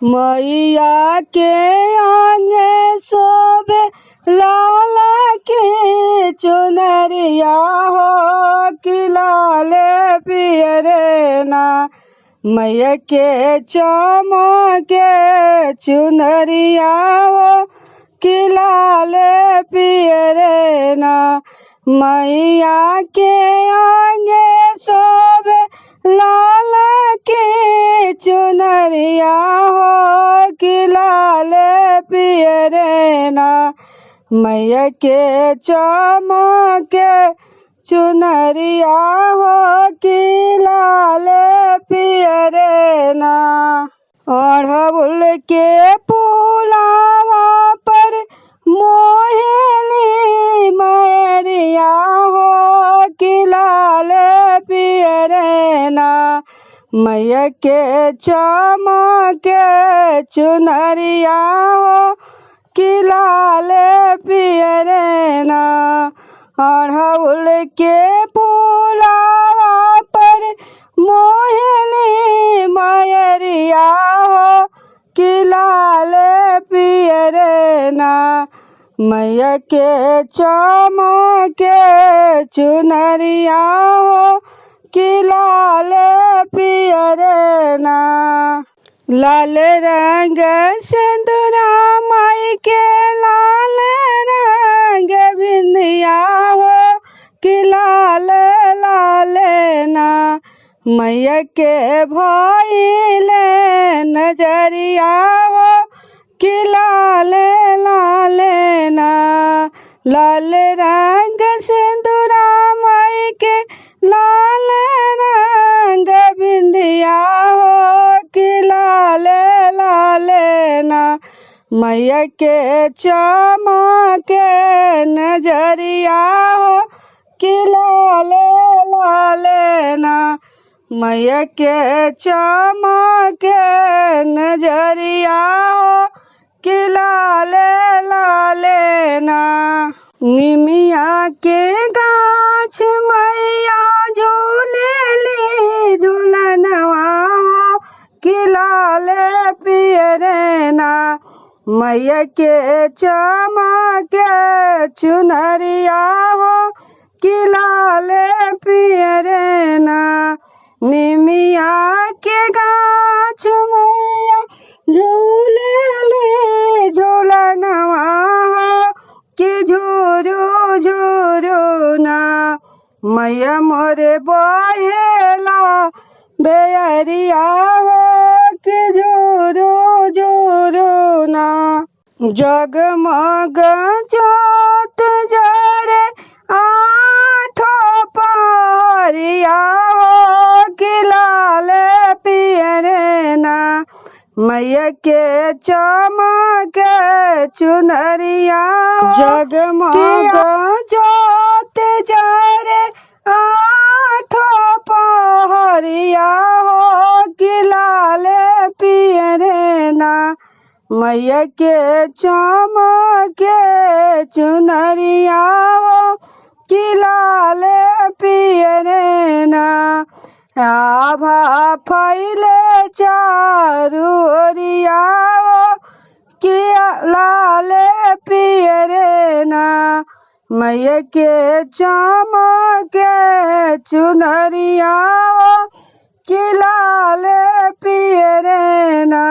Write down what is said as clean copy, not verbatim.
मैया के आंगे शोभे लाला के चुनरिया हो कि लाल पियरे ना। मैया के चमके चुनरिया हो कि लाल पियरे ना। मैया के आंगे शोभे लाला के चुनरिया हो कि लाल पियरे ना। मैया के चमके चुनरिया हो कि लाल पियरे ना। अड़हुल के फूलावा पर मोहेली मैरिया हो कि लाल पियरे ना। मैया के चमके चुनरिया हो कि लाल पियरे ना। अड़हुल के फूलावा पर मोहिनी मैरिया हो कि लाल पियरे ना। मैया के चमके चुनरिया हो कि लाल पियरे ना। लाल रंग सिंदूरा माई के लाल रंग बिंदिया हो कि लाल लाल ना। मैया के भइले नजरिया हो कि लाल लाल ना। लाल रंग सिंदूरा माई के लाल रंग बिंदिया हो कि लाल लाल ना। मैया के चमके नजरिया हो कि लाल लाल ना। मैया के चमके नजरिया हो कि लाल लाल ना। निमिया के गाछ मैया झूलेली झूलनवा हो कि लाल पियरे ना। मैया के चमके चुनरिया हो कि लाल पियरे ना। निमिया के गाछ मैया झूलेली झूलनवा हो कि झूरू झूरू ना। मैया मोरे बहेला बेअरिया हो कि झूरू झूरू ना। जगमग जोत जरे आठों पहरिया हो कि लाल पियरे ना। मैया के चमके चुनरिया जगमग जोत जरे आठों पहरिया हो कि लाल पियरे ना। मैया के चमके चुनरिया हो कि लाल पियरे ना। आभा फैले चारू ओरिया हो कि लाल पियरे ना। मैया के चमके चुनरिया हो कि लाल पियरे ना।